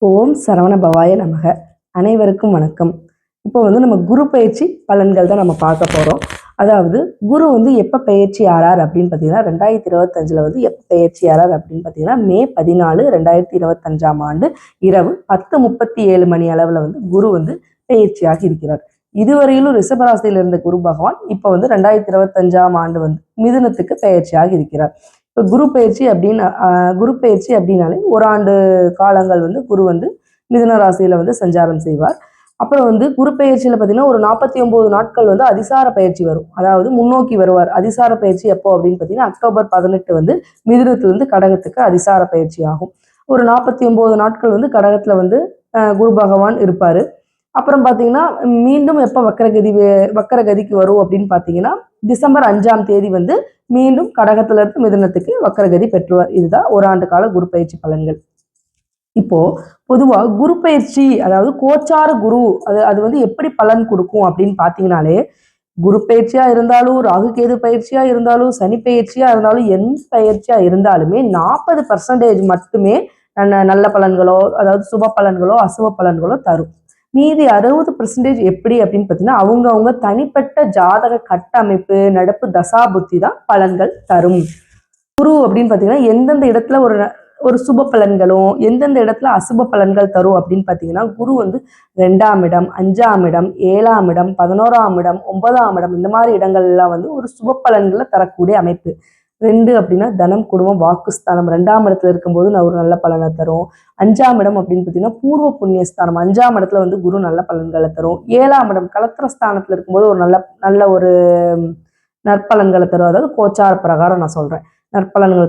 ஓம் சரவண பவாய நமக. அனைவருக்கும் வணக்கம். இப்போ நம்ம குரு பயிற்சி பலன்கள் தான் நம்ம பார்க்க போகிறோம். அதாவது குரு எப்போ பயிற்சி ஆறார் அப்படின்னு பார்த்தீங்கன்னா 2025 எப்போ பயிற்சி ஆறார் அப்படின்னு பார்த்தீங்கன்னா மே 14 2025 ஆண்டு இரவு 10:37 மணி அளவில் குரு பயிற்சியாக இருக்கிறார். இதுவரையிலும் ரிஷபராசியில் இருந்த குரு பகவான் இப்போ 2025 ஆண்டு மிதுனத்துக்கு பயிற்சியாக இருக்கிறார். இப்போ குரு பயிற்சி அப்படின்னாலே ஒரு ஆண்டு காலங்கள் குரு மிதுன ராசியில சஞ்சாரம் செய்வார். அப்புறம் குரு பயிற்சியில பார்த்தீங்கன்னா ஒரு 49 நாட்கள் அதிசார பயிற்சி வரும். அதாவது முன்னோக்கி வருவார். அதிசார பயிற்சி எப்போ அப்படின்னு பார்த்தீங்கன்னா அக்டோபர் 18 மிதுனத்திலிருந்து கடகத்துக்கு அதிசார பயிற்சி ஆகும். ஒரு 49 நாட்கள் கடகத்துல குரு பகவான் இருப்பாரு. அப்புறம் பார்த்தீங்கன்னா மீண்டும் எப்போ வக்கரகதிக்கு வரும் அப்படின்னு பார்த்தீங்கன்னா டிசம்பர் 5 மீண்டும் கடகத்துல இருந்து மிதுனத்துக்கு வக்கரகதி பெற்றுவார். இதுதான் ஒரு ஆண்டு கால குரு பயிற்சி பலன்கள். இப்போ பொதுவா குரு பயிற்சி அதாவது கோச்சார குரு அது எப்படி பலன் கொடுக்கும் அப்படின்னு பார்த்தீங்கன்னாலே குரு பயிற்சியா இருந்தாலும் ராகு கேது பயிற்சியா இருந்தாலும் சனி பயிற்சியா இருந்தாலும் எந்த பயிற்சியா இருந்தாலுமே 40% மட்டுமே நல்ல பலன்களோ அதாவது சுப பலன்களோ அசுப பலன்களோ தரும். மீதி 60% எப்படி அப்படின்னு பார்த்தீங்கன்னா அவங்க தனிப்பட்ட ஜாதக கட்டமைப்பு நடப்பு தசா புத்தி தான் பலன்கள் தரும். குரு அப்படின்னு பார்த்தீங்கன்னா எந்தெந்த இடத்துல ஒரு சுப பலன்களும் எந்தெந்த இடத்துல அசுப பலன்கள் தரும் அப்படின்னு பார்த்தீங்கன்னா குரு 2ஆம் இடம் 5ஆம் இடம் 7ஆம் இடம் 11ஆம் இடம் 9ஆம் இடம் இந்த மாதிரி இடங்கள்லாம் ஒரு சுப பலன்களை தரக்கூடிய அமைப்பு. 2 அப்படின்னா தனம் குடும்பம் வாக்குஸ்தானம் 2ஆம் இடத்துல இருக்கும்போது நான் ஒரு நல்ல பலனை தரும். 5ஆம் இடம் அப்படின்னு பார்த்தீங்கன்னா பூர்வ புண்ணியஸ்தானம் 5ஆம் இடத்துல குரு நல்ல பலன்களை தரும். 7ஆம் இடம் கலத்திரஸ்தானத்துல இருக்கும்போது ஒரு நல்ல ஒரு நற்பலன்களை தரும். அதாவது கோச்சார பிரகாரம் நான் சொல்றேன் நற்பலன்களை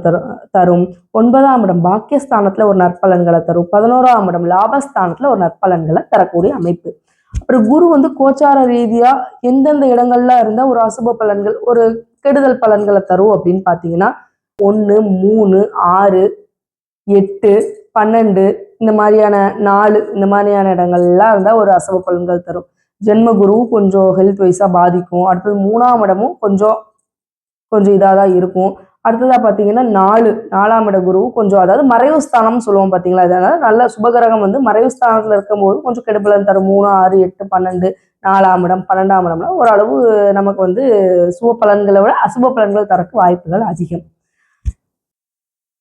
தரும். 9ஆம் இடம் பாக்கியஸ்தானத்துல ஒரு நற்பலன்களை தரும். 11ஆம் இடம் லாபஸ்தானத்துல ஒரு நற்பலன்களை தரக்கூடிய அமைப்பு. அப்புறம் குரு கோச்சார ரீதியா எந்தெந்த இடங்கள்ல இருந்தா ஒரு அசுப பலன்கள் ஒரு கெடுதல் பலன்களை தரும் அப்படின்னு பார்த்தீங்கன்னா 1 3 6 8 12 இந்த மாதிரியான 4 இந்த மாதிரியான இடங்கள்லாம் இருந்தா ஒரு அசுப பலன்கள் தரும். ஜென்ம குரு கொஞ்சம் ஹெல்த் வைஸா பாதிக்கும். அடுத்தது 3ஆம் இடமும் கொஞ்சம் இதாக தான் இருக்கும். அடுத்ததா பார்த்தீங்கன்னா 4ஆம் இட குரு கொஞ்சம் அதாவது மறைவு ஸ்தானம் சொல்லுவோம் பார்த்தீங்களா, அதனால நல்ல சுபகிரகம் மறைவு ஸ்தானத்தில் இருக்கும்போது கொஞ்சம் கெடுபலன் தரும். 3 6 8 12 4ஆம் இடம் 12ஆம் இடம்னா ஓரளவு நமக்கு சுப பலன்களை விட அசுப பலன்கள் தரக்கு வாய்ப்புகள் அதிகம்.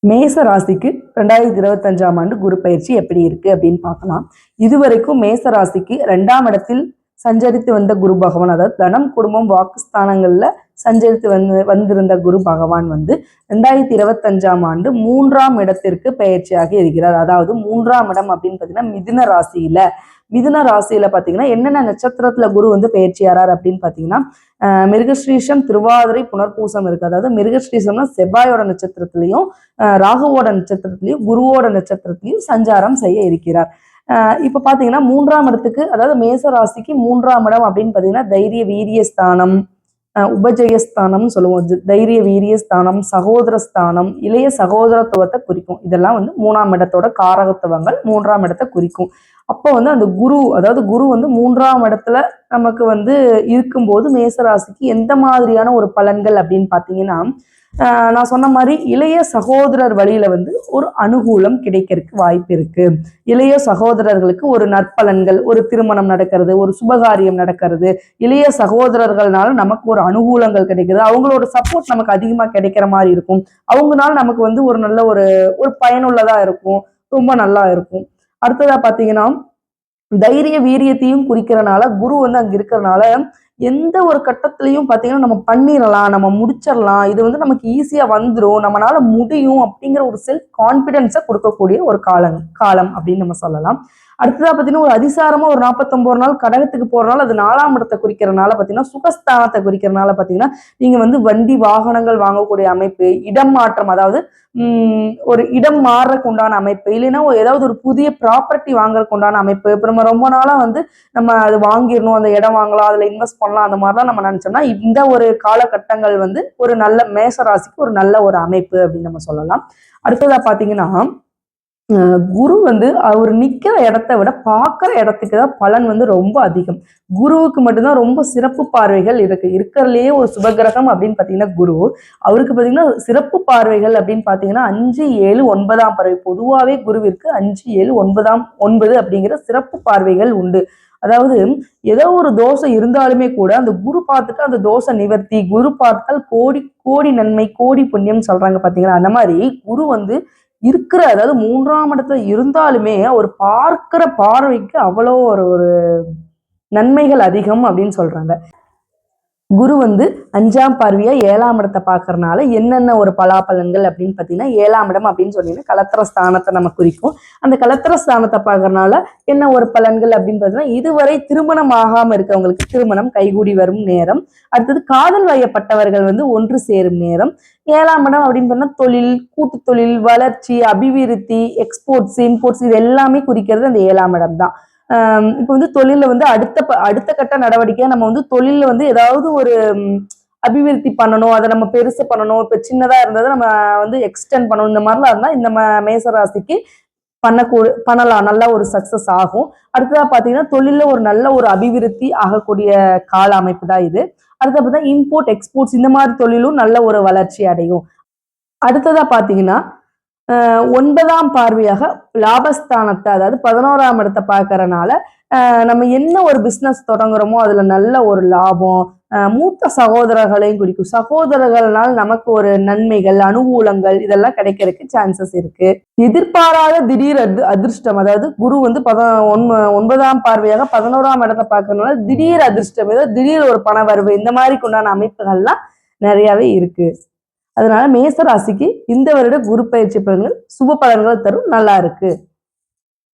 மேச ராசிக்கு 2025 ஆண்டு குரு பயிற்சி எப்படி இருக்கு அப்படின்னு பார்க்கலாம். இதுவரைக்கும் மேச ராசிக்கு 2ஆம் இடத்தில் சஞ்சரித்து வந்த குரு பகவான் அதாவது தனம் குடும்பம் வாக்குஸ்தானங்கள்ல சஞ்சரித்து வந்திருந்த குரு பகவான் 2025 ஆண்டு 3ஆம் இடத்திற்கு பயிற்சியாக இருக்கிறார். அதாவது 3ஆம் இடம் அப்படின்னு பார்த்தீங்கன்னா மிதுன ராசியில பார்த்தீங்கன்னா என்னென்ன நட்சத்திரத்துல குரு பயிற்சியாரார் அப்படின்னு பார்த்தீங்கன்னா மிருகஸ்ரீஷம் திருவாதிரை புனர்பூசம் இருக்கு. அதாவது மிருகஸ்ரீஷம்னா செவ்வாயோட நட்சத்திரத்திலையும் ராகுவோட நட்சத்திரத்திலையும் குருவோட நட்சத்திரத்திலையும் சஞ்சாரம் செய்ய இருக்கிறார். இப்ப பாத்தீங்கன்னா 3ஆம் இடத்துக்கு அதாவது மேச ராசிக்கு 3ஆம் இடம் அப்படின்னு பாத்தீங்கன்னா தைரிய வீரியஸ்தானம் உபஜயஸ்தானம் சொல்லுவோம். தைரிய வீரியஸ்தானம் சகோதரஸ்தானம் இளைய சகோதரத்துவத்தை குறிக்கும். இதெல்லாம் 3ஆம் இடத்தோட காரகத்துவங்கள் 3ஆம் இடத்தை குறிக்கும். அப்போ அந்த குரு அதாவது குரு 3ஆம் இடத்துல நமக்கு இருக்கும்போது மேசராசிக்கு எந்த மாதிரியான ஒரு பலன்கள் அப்படின்னு பாத்தீங்கன்னா நான் சொன்ன மாதிரி இளைய சகோதரர் வழியில ஒரு அனுகூலம் கிடைக்கிறதுக்கு வாய்ப்பு இருக்கு. இளைய சகோதரர்களுக்கு ஒரு நற்பலன்கள் ஒரு திருமணம் நடக்கிறது ஒரு சுபகாரியம் நடக்கிறது இளைய சகோதரர்கள்னால நமக்கு ஒரு அனுகூலங்கள் கிடைக்குது. அவங்களோட சப்போர்ட் நமக்கு அதிகமா கிடைக்கிற மாதிரி இருக்கும். அவங்கனால நமக்கு ஒரு நல்ல ஒரு பயனுள்ளதா இருக்கும். ரொம்ப நல்லா இருக்கும். அடுத்ததா பாத்தீங்கன்னா தைரிய வீரியத்தையும் குறிக்கிறனால குரு அங்க இருக்கிறனால எந்த ஒரு கட்டத்திலையும் பார்த்தீங்கன்னா நம்ம பண்ணிடலாம் நம்ம முடிச்சிடலாம் இது நமக்கு ஈஸியா வந்துடும் நம்மளால முடியும் அப்படிங்கிற ஒரு செல்ஃப் கான்பிடென்ஸை கொடுக்கக்கூடிய ஒரு காலம் அப்படின்னு நம்ம சொல்லலாம். அடுத்ததா பார்த்தீங்கன்னா ஒரு அதிசாரமா ஒரு 49 நாள் கடகத்துக்கு போறனால அது 4ஆம் இடத்தை குறிக்கிறனால பார்த்தீங்கன்னா சுகஸ்தானத்தை குறிக்கிறனால பார்த்தீங்கன்னா நீங்க வண்டி வாகனங்கள் வாங்கக்கூடிய அமைப்பு இடம் மாற்றம் அதாவது ஒரு இடம் மாறுறதுக்கு உண்டான அமைப்பு இல்லைன்னா ஏதாவது ஒரு புதிய ப்ராப்பர்ட்டி வாங்குறதுக்கு உண்டான அமைப்பு. இப்போ நம்ம ரொம்ப நாளா நம்ம அது வாங்கிடணும் அந்த இடம் வாங்கலாம் அதுல இன்வெஸ்ட் பண்ணலாம் அந்த மாதிரிலாம் நம்ம நினைச்சோம்னா இந்த ஒரு காலகட்டங்கள் ஒரு நல்ல மேச ராசிக்கு ஒரு நல்ல ஒரு அமைப்பு அப்படின்னு நம்ம சொல்லலாம். அடுத்ததா பாத்தீங்கன்னா குரு வந்து அவர் நிக்கிற இடத்த விட பார்க்குற இடத்துக்கு தான் பலன் வந்து ரொம்ப அதிகம். குருவுக்கு மட்டும்தான் ரொம்ப சிறப்பு பார்வைகள் இருக்கு. இருக்கிறதுலயே ஒரு சுபகிரகம் அப்படின்னு பார்த்தீங்கன்னா குரு. அவருக்கு பார்த்தீங்கன்னா சிறப்பு பார்வைகள் அப்படின்னு பார்த்தீங்கன்னா 5, 7, 9ஆம் பார்வை. பொதுவாகவே குருவிற்கு 5, 7, 9 அப்படிங்கிற சிறப்பு பார்வைகள் உண்டு. அதாவது ஏதோ ஒரு தோஷம் இருந்தாலுமே கூட அந்த குரு பார்த்துட்டு அந்த தோஷ நிவர்த்தி, குரு பார்த்தால் கோடி கோடி நன்மை, கோடி புண்ணியம் சொல்றாங்க பார்த்தீங்களா? அந்த மாதிரி குரு வந்து இருக்கிற அதாவது 3ஆம் இடத்துல இருந்தாலுமே அவர் பார்க்கிற பார்வைக்கு அவ்வளோ ஒரு ஒரு நன்மைகள் அதிகம் அப்படின்னு சொல்றாங்க. குரு வந்து 5ஆம் பார்வையா 7ஆம் இடத்தை பார்க்கறனால என்னென்ன ஒரு பலாபலன்கள் அப்படின்னு பார்த்தீங்கன்னா 7ஆம் இடம் அப்படின்னு சொன்னீங்கன்னா கலத்திர ஸ்தானத்தை நம்ம குறிக்கும். அந்த கலத்திர ஸ்தானத்தை பார்க்கறனால என்ன ஒரு பலன்கள் அப்படின்னு பார்த்தீங்கன்னா இதுவரை திருமணம் ஆகாம இருக்கவங்களுக்கு திருமணம் கைகூடி வரும் நேரம். அடுத்தது காதல் வயப்பட்டவர்கள் வந்து ஒன்று சேரும் நேரம். 7ஆம் இடம் அப்படின்னு சொன்னா தொழில், கூட்டு தொழில், வளர்ச்சி, அபிவிருத்தி, எக்ஸ்போர்ட்ஸ், இம்போர்ட்ஸ் இது எல்லாமே குறிக்கிறது அந்த 7ஆம் இடம் தான். இப்போ வந்து தொழில வந்து அடுத்த கட்ட நடவடிக்கையா நம்ம வந்து தொழில வந்து ஏதாவது ஒரு அபிவிருத்தி பண்ணணும், அதை நம்ம பெருசு பண்ணணும். இப்போ சின்னதா இருந்ததை நம்ம வந்து எக்ஸ்டெண்ட் பண்ணணும். இந்த மாதிரிலாம் இருந்தா இந்த மேசராசிக்கு பண்ணலாம். நல்ல ஒரு சக்சஸ் ஆகும். அடுத்ததா பாத்தீங்கன்னா தொழில ஒரு நல்ல ஒரு அபிவிருத்தி ஆகக்கூடிய கால அமைப்பு தான் இது. அடுத்தது பார்த்தா இம்போர்ட், எக்ஸ்போர்ட்ஸ் இந்த மாதிரி தொழிலும் நல்ல ஒரு வளர்ச்சி அடையும். அடுத்ததா பாத்தீங்கன்னா 9ஆம் பார்வையாக லாபஸ்தானத்தை அதாவது 11ஆம் இடத்தை பார்க்கறனால நம்ம என்ன ஒரு பிசினஸ் தொடங்குறோமோ அதுல நல்ல ஒரு லாபம், மூத்த சகோதரர்களையும் குறிக்கும். சகோதரர்கள்னால் நமக்கு ஒரு நன்மைகள், அனுகூலங்கள் இதெல்லாம் கிடைக்கிறதுக்கு சான்சஸ் இருக்கு. எதிர்பாராத திடீர் அதிர்ஷ்டம் அதாவது குரு வந்து 9ஆம் பார்வையாக 11ஆம் இடத்தை பார்க்கறதுனால திடீர் அதிர்ஷ்டம், ஏதாவது திடீர் ஒரு பண வரவு இந்த மாதிரிக்கு உண்டான அமைப்புகள்லாம் நிறையவே இருக்கு. அதனால மேச ராசிக்கு இந்த வருட குரு பயிற்சி பலன்கள் சுப பலன்கள் தரும், நல்லா இருக்கு.